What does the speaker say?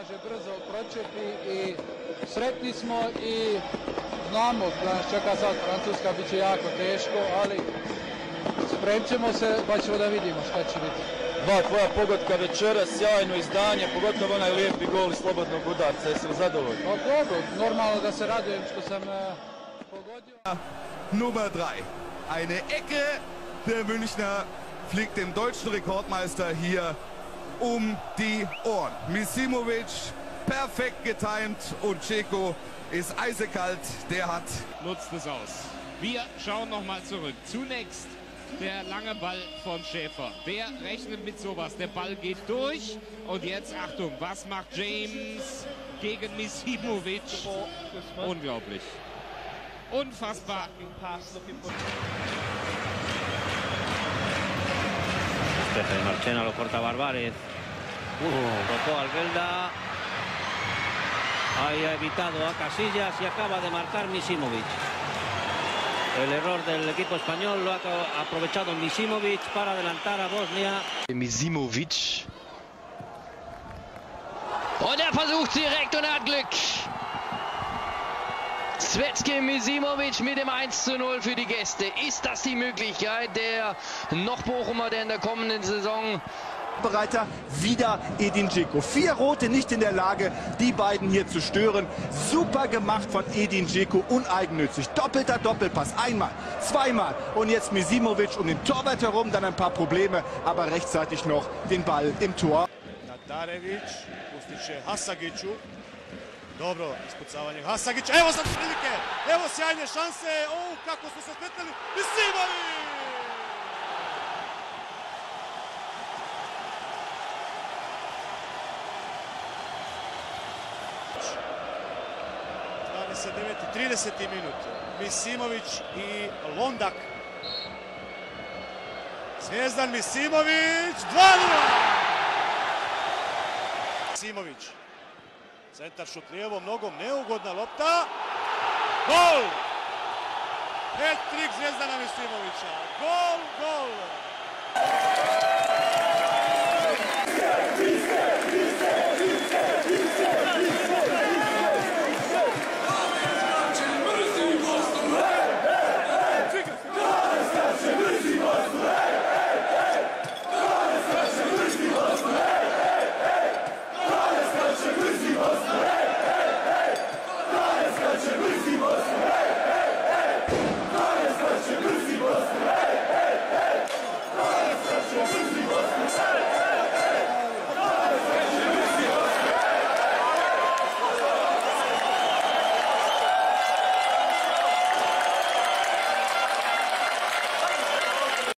kaže, brzo pročepi i sretni smo i znamo da nas čeka sad Francuska, bit će jako teško, ali spremit ćemo se pa ćemo da vidimo šta će biti. Dva tvoja pogotka večera, sjajno izdanje, pogotovo onaj lijepi gol iz slobodnog udarca, jesi li zadovoljni? Pa dobro, normalno da se radujem što sam pogodio. Nummer 3. Eine Ecke, der Münchner fliegt dem deutschen Rekordmeister hier um die Ohren. Misimovic perfekt getimt und Dzeko ist eisekalt, der hat... Nutzt es aus. Wir schauen nochmal zurück. Zunächst der lange Ball von Schäfer. Wer rechnet mit sowas? Der Ball geht durch. Und jetzt, Achtung, was macht James gegen Misimovic? Unglaublich. Unfassbar. Desde Marchena lo corta Barbarez. Tocó Albelda. Ahí ha evitado a Casillas y acaba de marcar Misimovic. El error del equipo español lo ha aprovechado Misimovic para adelantar a Bosnia. Misimovic. Und er versucht direkt und er hat Glück. Svetske Misimovic mit dem 1:0 für die Gäste. Ist das die Möglichkeit der noch Bochumer, der in der kommenden Saison Bereiter wieder Edin Dzeko. 4 Rote nicht in der Lage, die beiden hier zu stören. Super gemacht von Edin Dzeko, uneigennützig. Doppelter Doppelpass, einmal, zweimal und jetzt Misimovic um den Torwart herum, dann ein paar Probleme, aber rechtzeitig noch den Ball im Tor. Nadarević, pustit će Hasagiću. Dobro, ispucavanje Hasagića. Evo sad prilike, evo sjajne šanse. O, kako su se spletali. Misimović! 30. minut. Misimović i Londak. Zvijezdan Misimović, 2:0! Misimović. Centar šut lijevom nogom, neugodna lopta. Gol! Hat-trick Zvjezdana Misimovića. Gol, gol!